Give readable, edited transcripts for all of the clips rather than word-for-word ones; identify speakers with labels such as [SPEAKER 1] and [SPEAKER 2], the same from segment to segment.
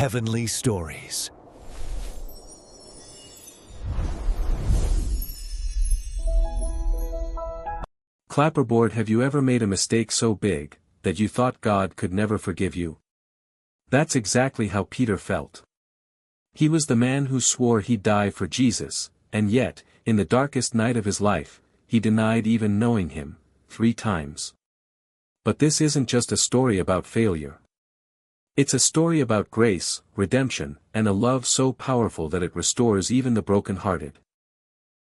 [SPEAKER 1] Heavenly Stories.
[SPEAKER 2] Clapperboard, have you ever made a mistake so big that you thought God could never forgive you? That's exactly how Peter felt. He was the man who swore he'd die for Jesus, and yet, in the darkest night of his life, he denied even knowing him 3 times. But this isn't just a story about failure. It's a story about grace, redemption, and a love so powerful that it restores even the brokenhearted.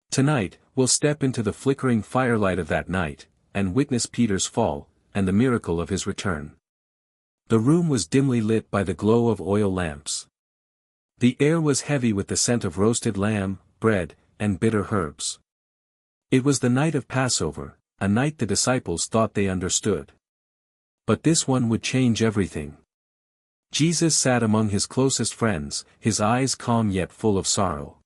[SPEAKER 2] Tonight, we'll step into the flickering firelight of that night, and witness Peter's fall, and the miracle of his return. The room was dimly lit by the glow of oil lamps. The air was heavy with the scent of roasted lamb, bread, and bitter herbs. It was the night of Passover, a night the disciples thought they understood. But this one would change everything. Jesus sat among his closest friends, his eyes calm yet full of sorrow.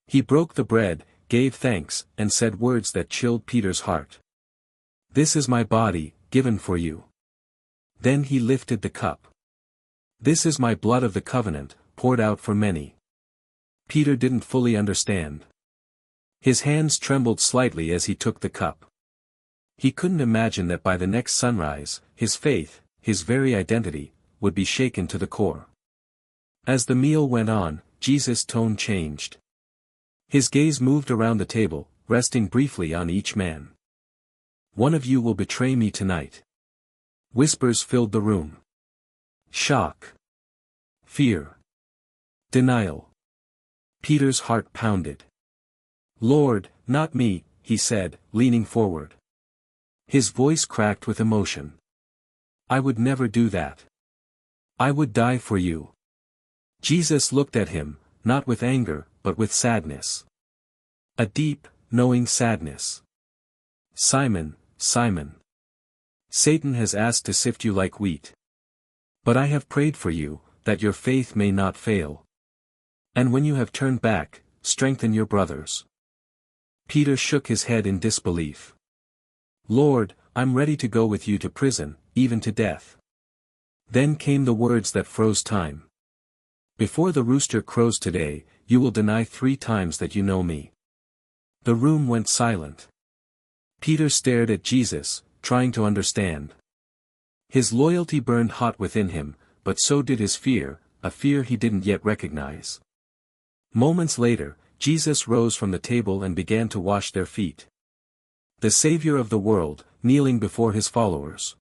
[SPEAKER 2] He broke the bread, gave thanks, and said words that chilled Peter's heart. "This is my body, given for you." Then he lifted the cup. "This is my blood of the covenant, poured out for many." Peter didn't fully understand. His hands trembled slightly as he took the cup. He couldn't imagine that by the next sunrise, his faith, his very identity, would be shaken to the core. As the meal went on, Jesus' tone changed. His gaze moved around the table, resting briefly on each man. "One of you will betray me tonight." Whispers filled the room. Shock. Fear. Denial. Peter's heart pounded. "Lord, not me," he said, leaning forward. His voice cracked with emotion. "I would never do that. I would die for you." Jesus looked at him, not with anger, but with sadness. A deep, knowing sadness. "Simon, Simon. Satan has asked to sift you like wheat. But I have prayed for you, that your faith may not fail. And when you have turned back, strengthen your brothers." Peter shook his head in disbelief. "Lord, I'm ready to go with you to prison, even to death." Then came the words that froze time. "Before the rooster crows today, you will deny 3 times that you know me." The room went silent. Peter stared at Jesus, trying to understand. His loyalty burned hot within him, but so did his fear, a fear he didn't yet recognize. Moments later, Jesus rose from the table and began to wash their feet. The Savior of the world, kneeling before his followers.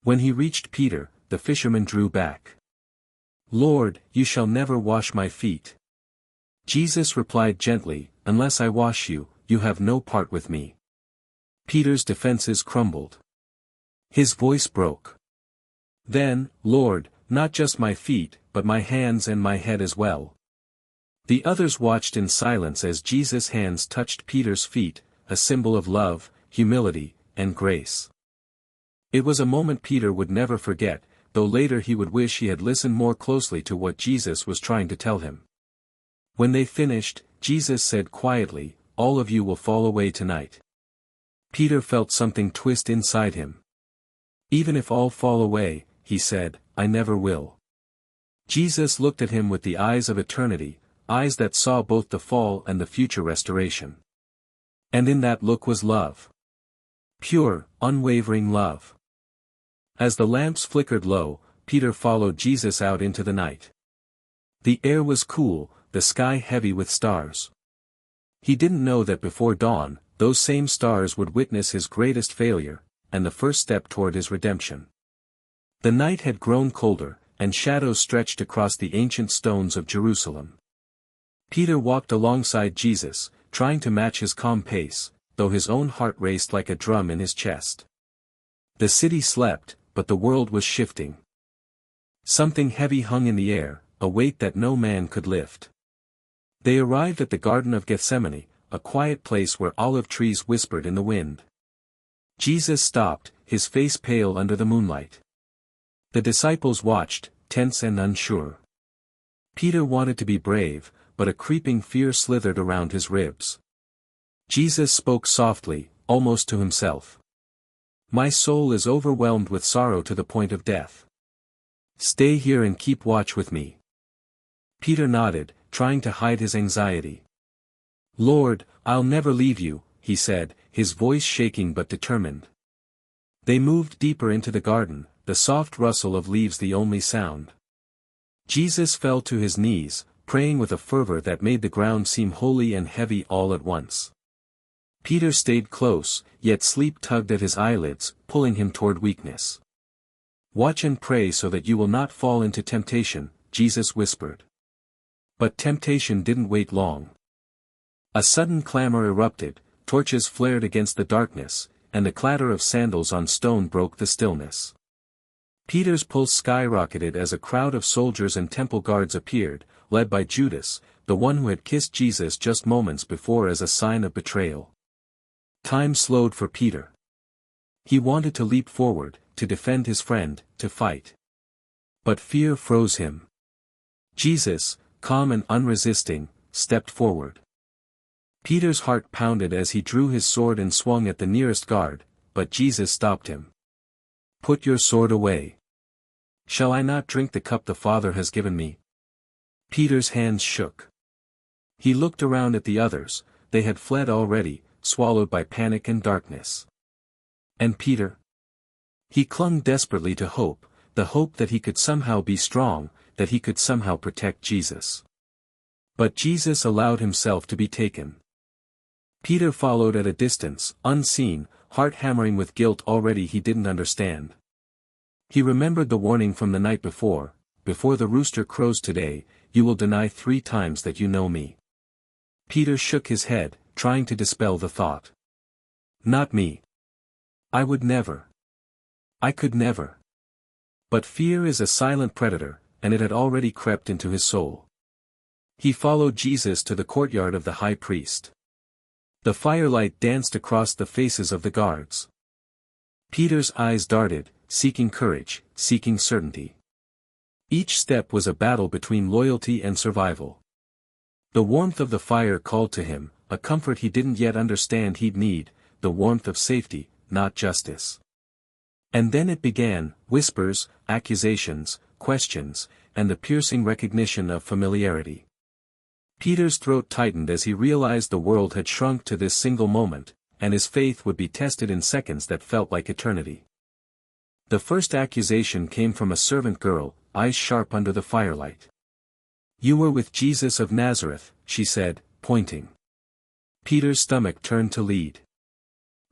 [SPEAKER 2] When he reached Peter, the fisherman drew back. "Lord, you shall never wash my feet." Jesus replied gently, "Unless I wash you, you have no part with me." Peter's defenses crumbled. His voice broke. "Then, Lord, not just my feet, but my hands and my head as well." The others watched in silence as Jesus' hands touched Peter's feet, a symbol of love, humility, and grace. It was a moment Peter would never forget, though later he would wish he had listened more closely to what Jesus was trying to tell him. When they finished, Jesus said quietly, "All of you will fall away tonight." Peter felt something twist inside him. "Even if all fall away," he said, "I never will." Jesus looked at him with the eyes of eternity, eyes that saw both the fall and the future restoration. And in that look was love. Pure, unwavering love. As the lamps flickered low, Peter followed Jesus out into the night. The air was cool, the sky heavy with stars. He didn't know that before dawn, those same stars would witness his greatest failure, and the first step toward his redemption. The night had grown colder, and shadows stretched across the ancient stones of Jerusalem. Peter walked alongside Jesus, trying to match his calm pace, though his own heart raced like a drum in his chest. The city slept, but the world was shifting. Something heavy hung in the air, a weight that no man could lift. They arrived at the Garden of Gethsemane, a quiet place where olive trees whispered in the wind. Jesus stopped, his face pale under the moonlight. The disciples watched, tense and unsure. Peter wanted to be brave, but a creeping fear slithered around his ribs. Jesus spoke softly, almost to himself. "My soul is overwhelmed with sorrow to the point of death. Stay here and keep watch with me. Peter nodded, trying to hide his anxiety. Lord, I'll never leave you, he said, his voice shaking but determined. They moved deeper into the garden, the soft rustle of leaves the only sound. Jesus fell to his knees, praying with a fervor that made the ground seem holy and heavy all at once. Peter stayed close, yet sleep tugged at his eyelids, pulling him toward weakness. Watch and pray so that you will not fall into temptation, Jesus whispered. But temptation didn't wait long. A sudden clamor erupted, torches flared against the darkness, and the clatter of sandals on stone broke the stillness. Peter's pulse skyrocketed as a crowd of soldiers and temple guards appeared, led by Judas, the one who had kissed Jesus just moments before as a sign of betrayal. Time slowed for Peter. He wanted to leap forward, to defend his friend, to fight. But fear froze him. Jesus, calm and unresisting, stepped forward. Peter's heart pounded as he drew his sword and swung at the nearest guard, but Jesus stopped him. Put your sword away. Shall I not drink the cup the Father has given me? Peter's hands shook. He looked around at the others, they had fled already, swallowed by panic and darkness. And Peter? He clung desperately to hope, the hope that he could somehow be strong, that he could somehow protect Jesus. But Jesus allowed himself to be taken. Peter followed at a distance, unseen, heart hammering with guilt already he didn't understand. He remembered the warning from the night before the rooster crows today, you will deny 3 times that you know me. Peter shook his head, trying to dispel the thought. Not me. I would never. I could never. But fear is a silent predator, and it had already crept into his soul. He followed Jesus to the courtyard of the high priest. The firelight danced across the faces of the guards. Peter's eyes darted, seeking courage, seeking certainty. Each step was a battle between loyalty and survival. The warmth of the fire called to him, a comfort he didn't yet understand he'd need, the warmth of safety, not justice. And then it began, whispers, accusations, questions, and the piercing recognition of familiarity. Peter's throat tightened as he realized the world had shrunk to this single moment, and his faith would be tested in seconds that felt like eternity. The first accusation came from a servant girl, eyes sharp under the firelight. You were with Jesus of Nazareth, she said, pointing. Peter's stomach turned to lead.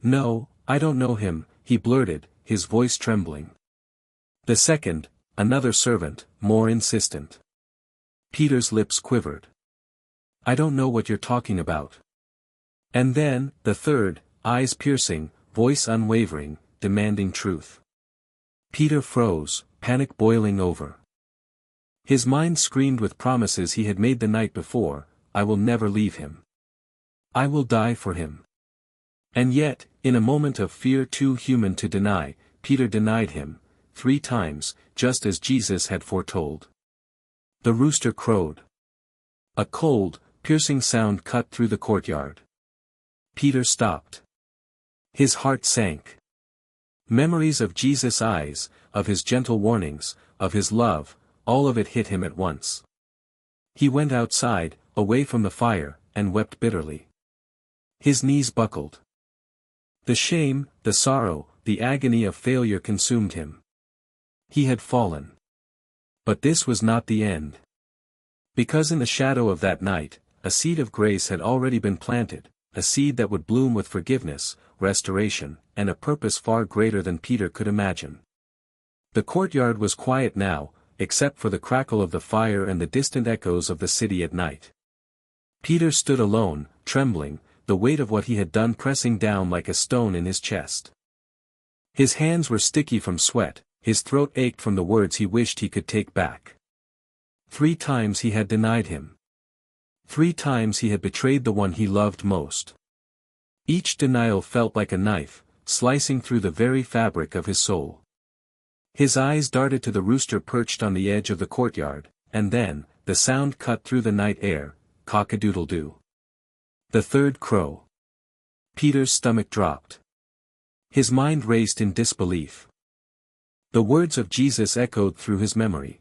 [SPEAKER 2] No, I don't know him, he blurted, his voice trembling. The second, another servant, more insistent. Peter's lips quivered. I don't know what you're talking about. And then, the third, eyes piercing, voice unwavering, demanding truth. Peter froze, panic boiling over. His mind screamed with promises he had made the night before, I will never leave him. I will die for him. And yet, in a moment of fear too human to deny, Peter denied him, 3 times, just as Jesus had foretold. The rooster crowed. A cold, piercing sound cut through the courtyard. Peter stopped. His heart sank. Memories of Jesus' eyes, of his gentle warnings, of his love, all of it hit him at once. He went outside, away from the fire, and wept bitterly. His knees buckled. The shame, the sorrow, the agony of failure consumed him. He had fallen. But this was not the end. Because in the shadow of that night, a seed of grace had already been planted, a seed that would bloom with forgiveness, restoration, and a purpose far greater than Peter could imagine. The courtyard was quiet now, except for the crackle of the fire and the distant echoes of the city at night. Peter stood alone, trembling, the weight of what he had done pressing down like a stone in his chest. His hands were sticky from sweat, his throat ached from the words he wished he could take back. 3 times he had denied him. 3 times he had betrayed the one he loved most. Each denial felt like a knife, slicing through the very fabric of his soul. His eyes darted to the rooster perched on the edge of the courtyard, and then, the sound cut through the night air, cock-a-doodle-doo. The third crow. Peter's stomach dropped. His mind raced in disbelief. The words of Jesus echoed through his memory.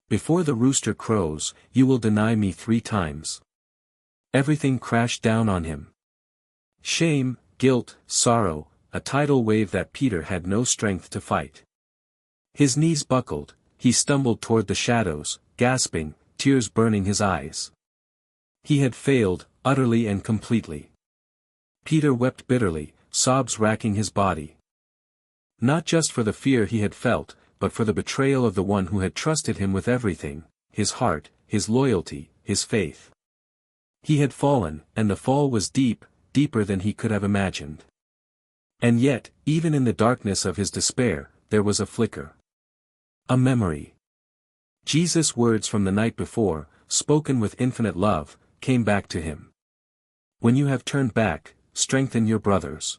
[SPEAKER 2] Before the rooster crows, you will deny me 3 times. Everything crashed down on him. Shame, guilt, sorrow, a tidal wave that Peter had no strength to fight. His knees buckled, he stumbled toward the shadows, gasping, tears burning his eyes. He had failed, utterly and completely. Peter wept bitterly, sobs racking his body. Not just for the fear he had felt, but for the betrayal of the one who had trusted him with everything, his heart, his loyalty, his faith. He had fallen, and the fall was deep, deeper than he could have imagined. And yet, even in the darkness of his despair, there was a flicker. A memory. Jesus' words from the night before, spoken with infinite love, came back to him. When you have turned back, strengthen your brothers.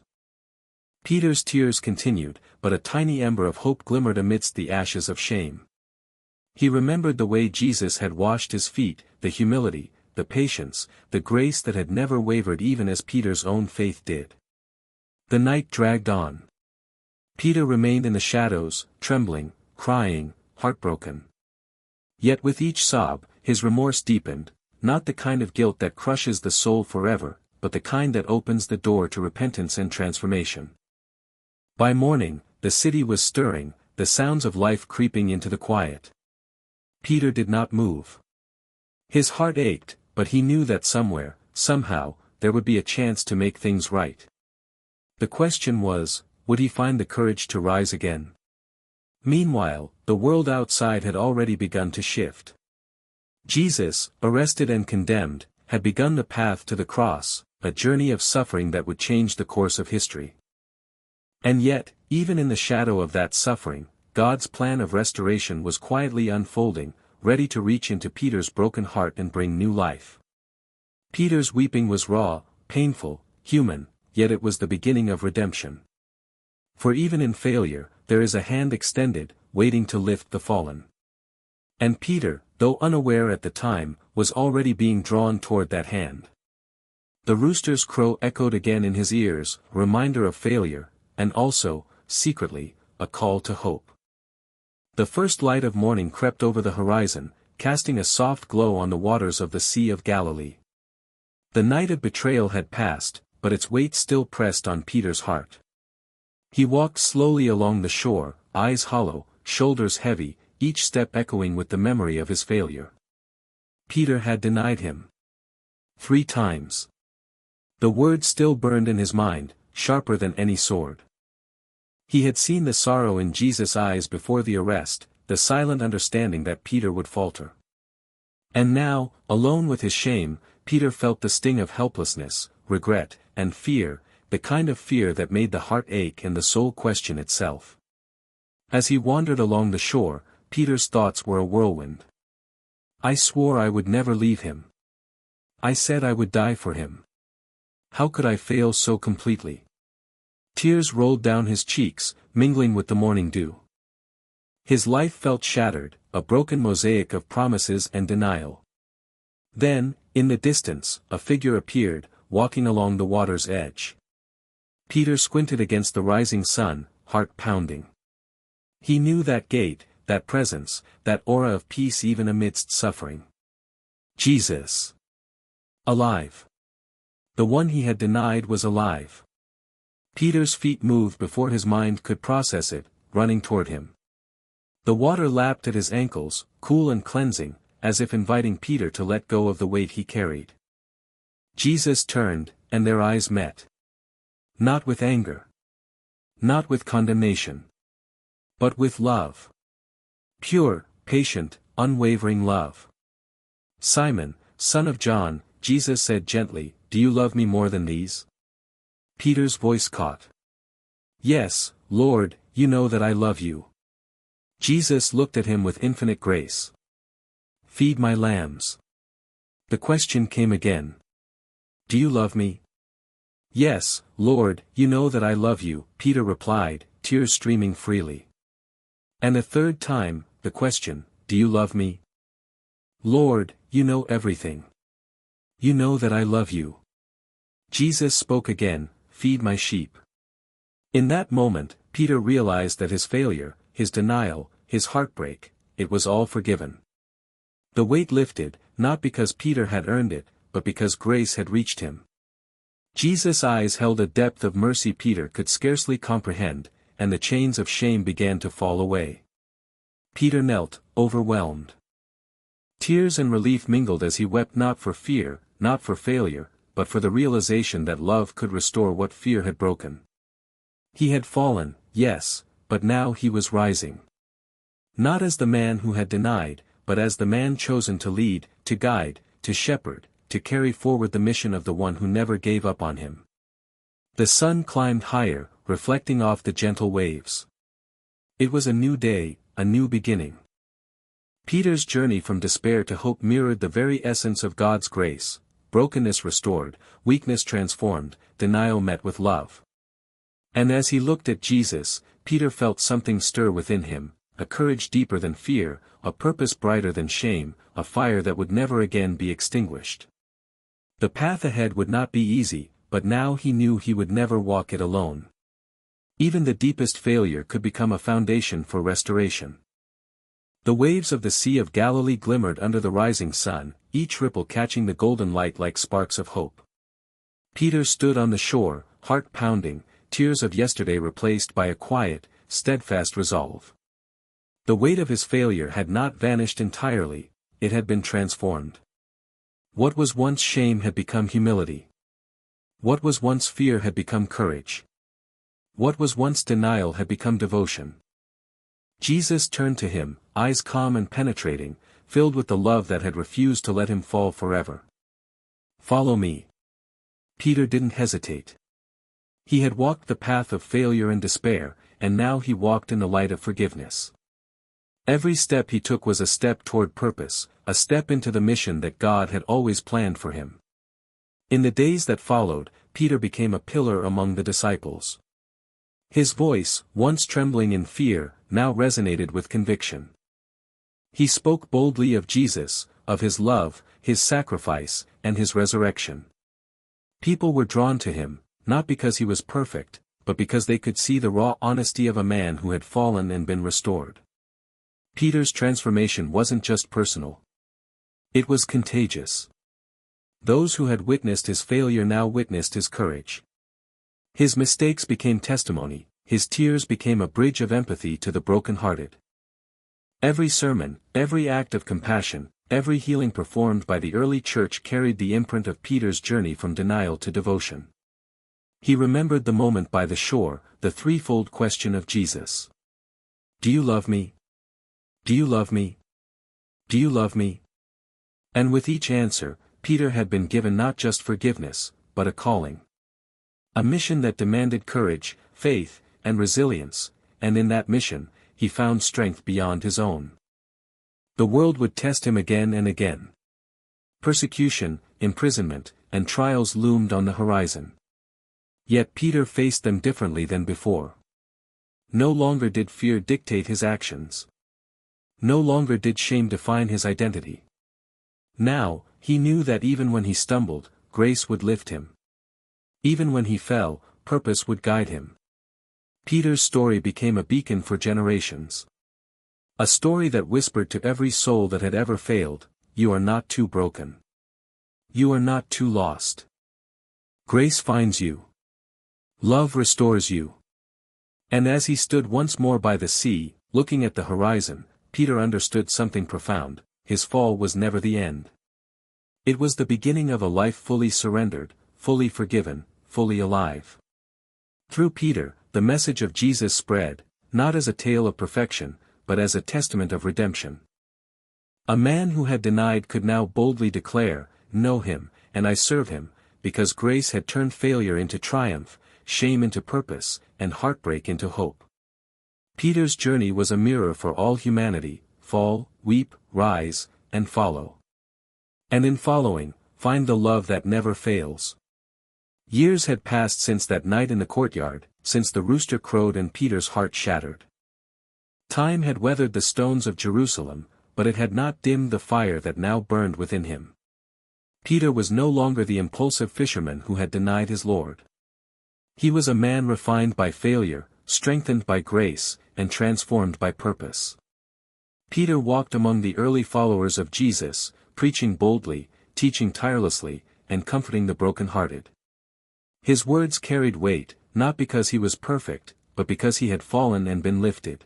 [SPEAKER 2] Peter's tears continued, but a tiny ember of hope glimmered amidst the ashes of shame. He remembered the way Jesus had washed his feet, the humility, the patience, the grace that had never wavered even as Peter's own faith did. The night dragged on. Peter remained in the shadows, trembling, crying, heartbroken. Yet with each sob, his remorse deepened, not the kind of guilt that crushes the soul forever, but the kind that opens the door to repentance and transformation. By morning, the city was stirring, the sounds of life creeping into the quiet. Peter did not move. His heart ached, but he knew that somewhere, somehow, there would be a chance to make things right. The question was, would he find the courage to rise again? Meanwhile, the world outside had already begun to shift. Jesus, arrested and condemned, had begun the path to the cross, a journey of suffering that would change the course of history. And yet, even in the shadow of that suffering, God's plan of restoration was quietly unfolding, ready to reach into Peter's broken heart and bring new life. Peter's weeping was raw, painful, human, yet it was the beginning of redemption. For even in failure, there is a hand extended, waiting to lift the fallen. And Peter, though unaware at the time, was already being drawn toward that hand. The rooster's crow echoed again in his ears, a reminder of failure, and also, secretly, a call to hope. The first light of morning crept over the horizon, casting a soft glow on the waters of the Sea of Galilee. The night of betrayal had passed, but its weight still pressed on Peter's heart. He walked slowly along the shore, eyes hollow, shoulders heavy, each step echoing with the memory of his failure. Peter had denied him 3 times. The word still burned in his mind, sharper than any sword. He had seen the sorrow in Jesus' eyes before the arrest, the silent understanding that Peter would falter. And now, alone with his shame, Peter felt the sting of helplessness, regret, and fear, the kind of fear that made the heart ache and the soul question itself. As he wandered along the shore, Peter's thoughts were a whirlwind. I swore I would never leave him. I said I would die for him. How could I fail so completely? Tears rolled down his cheeks, mingling with the morning dew. His life felt shattered, a broken mosaic of promises and denial. Then, in the distance, a figure appeared, walking along the water's edge. Peter squinted against the rising sun, heart pounding. He knew that gait, that presence, that aura of peace even amidst suffering. Jesus. Alive. The one he had denied was alive. Peter's feet moved before his mind could process it, running toward him. The water lapped at his ankles, cool and cleansing, as if inviting Peter to let go of the weight he carried. Jesus turned, and their eyes met. Not with anger. Not with condemnation. But with love. Pure, patient, unwavering love. Simon, son of John, Jesus said gently, do you love me more than these? Peter's voice caught. Yes, Lord, you know that I love you. Jesus looked at him with infinite grace. Feed my lambs. The question came again. Do you love me? Yes, Lord, you know that I love you, Peter replied, tears streaming freely. And a third time, the question, do you love me? Lord, you know everything. You know that I love you. Jesus spoke again, feed my sheep. In that moment, Peter realized that his failure, his denial, his heartbreak, it was all forgiven. The weight lifted, not because Peter had earned it, but because grace had reached him. Jesus' eyes held a depth of mercy Peter could scarcely comprehend, and the chains of shame began to fall away. Peter knelt, overwhelmed. Tears and relief mingled as he wept, not for fear, not for failure, but for the realization that love could restore what fear had broken. He had fallen, yes, but now he was rising. Not as the man who had denied, but as the man chosen to lead, to guide, to shepherd, to carry forward the mission of the one who never gave up on him. The sun climbed higher, reflecting off the gentle waves. It was a new day, a new beginning. Peter's journey from despair to hope mirrored the very essence of God's grace: brokenness restored, weakness transformed, denial met with love. And as he looked at Jesus, Peter felt something stir within him, a courage deeper than fear, a purpose brighter than shame, a fire that would never again be extinguished. The path ahead would not be easy, but now he knew he would never walk it alone. Even the deepest failure could become a foundation for restoration. The waves of the Sea of Galilee glimmered under the rising sun, each ripple catching the golden light like sparks of hope. Peter stood on the shore, heart pounding, tears of yesterday replaced by a quiet, steadfast resolve. The weight of his failure had not vanished entirely, it had been transformed. What was once shame had become humility. What was once fear had become courage. What was once denial had become devotion. Jesus turned to him, eyes calm and penetrating, filled with the love that had refused to let him fall forever. "Follow me." Peter didn't hesitate. He had walked the path of failure and despair, and now he walked in the light of forgiveness. Every step he took was a step toward purpose, a step into the mission that God had always planned for him. In the days that followed, Peter became a pillar among the disciples. His voice, once trembling in fear, now resonated with conviction. He spoke boldly of Jesus, of his love, his sacrifice, and his resurrection. People were drawn to him, not because he was perfect, but because they could see the raw honesty of a man who had fallen and been restored. Peter's transformation wasn't just personal. It was contagious. Those who had witnessed his failure now witnessed his courage. His mistakes became testimony, his tears became a bridge of empathy to the brokenhearted. Every sermon, every act of compassion, every healing performed by the early church carried the imprint of Peter's journey from denial to devotion. He remembered the moment by the shore, the threefold question of Jesus. "Do you love me? Do you love me? Do you love me?" And with each answer, Peter had been given not just forgiveness, but a calling. A mission that demanded courage, faith, and resilience, and in that mission, he found strength beyond his own. The world would test him again and again. Persecution, imprisonment, and trials loomed on the horizon. Yet Peter faced them differently than before. No longer did fear dictate his actions. No longer did shame define his identity. Now, he knew that even when he stumbled, grace would lift him. Even when he fell, purpose would guide him. Peter's story became a beacon for generations. A story that whispered to every soul that had ever failed, "You are not too broken. You are not too lost. Grace finds you. Love restores you." And as he stood once more by the sea, looking at the horizon, Peter understood something profound: his fall was never the end. It was the beginning of a life fully surrendered, fully forgiven, fully alive. Through Peter, the message of Jesus spread, not as a tale of perfection, but as a testament of redemption. A man who had denied could now boldly declare, "Know him, and I serve him," because grace had turned failure into triumph, shame into purpose, and heartbreak into hope. Peter's journey was a mirror for all humanity: fall, weep, rise, and follow. And in following, find the love that never fails. Years had passed since that night in the courtyard, since the rooster crowed and Peter's heart shattered. Time had weathered the stones of Jerusalem, but it had not dimmed the fire that now burned within him. Peter was no longer the impulsive fisherman who had denied his Lord. He was a man refined by failure, strengthened by grace, and transformed by purpose. Peter walked among the early followers of Jesus, preaching boldly, teaching tirelessly, and comforting the brokenhearted. His words carried weight, not because he was perfect, but because he had fallen and been lifted.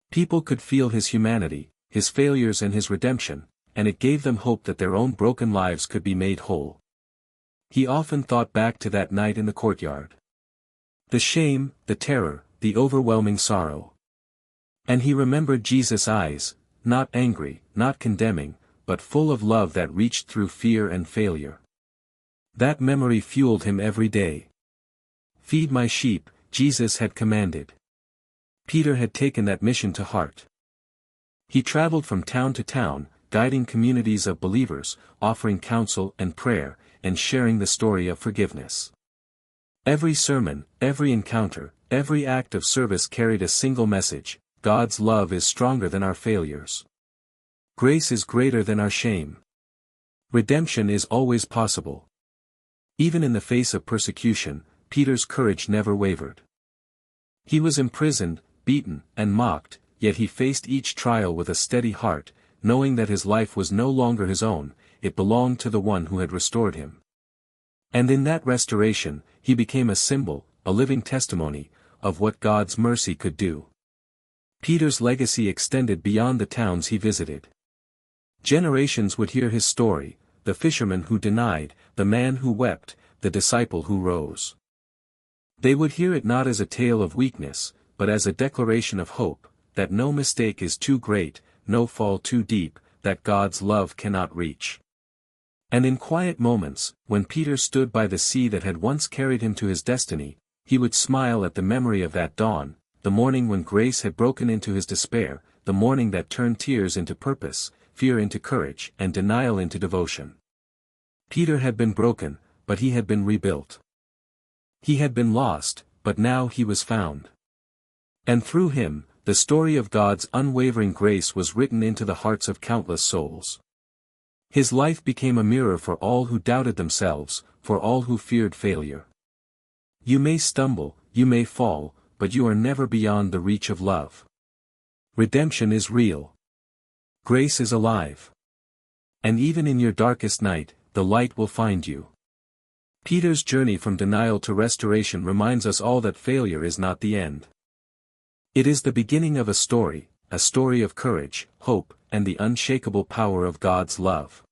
[SPEAKER 2] People could feel his humanity, his failures and his redemption, and it gave them hope that their own broken lives could be made whole. He often thought back to that night in the courtyard. The shame, the terror, the overwhelming sorrow. And he remembered Jesus' eyes, not angry, not condemning, but full of love that reached through fear and failure. That memory fueled him every day. "Feed my sheep," Jesus had commanded. Peter had taken that mission to heart. He traveled from town to town, guiding communities of believers, offering counsel and prayer, and sharing the story of forgiveness. Every sermon, every encounter, every act of service carried a single message: God's love is stronger than our failures. Grace is greater than our shame. Redemption is always possible. Even in the face of persecution, Peter's courage never wavered. He was imprisoned, beaten, and mocked, yet he faced each trial with a steady heart, knowing that his life was no longer his own, it belonged to the one who had restored him. And in that restoration, he became a symbol, a living testimony, of what God's mercy could do. Peter's legacy extended beyond the towns he visited. Generations would hear his story: the fisherman who denied, the man who wept, the disciple who rose. They would hear it not as a tale of weakness, but as a declaration of hope, that no mistake is too great, no fall too deep, that God's love cannot reach. And in quiet moments, when Peter stood by the sea that had once carried him to his destiny, he would smile at the memory of that dawn, the morning when grace had broken into his despair, the morning that turned tears into purpose, fear into courage, and denial into devotion. Peter had been broken, but he had been rebuilt. He had been lost, but now he was found. And through him, the story of God's unwavering grace was written into the hearts of countless souls. His life became a mirror for all who doubted themselves, for all who feared failure. You may stumble, you may fall, but you are never beyond the reach of love. Redemption is real. Grace is alive. And even in your darkest night, the light will find you. Peter's journey from denial to restoration reminds us all that failure is not the end. It is the beginning of a story of courage, hope, and the unshakable power of God's love.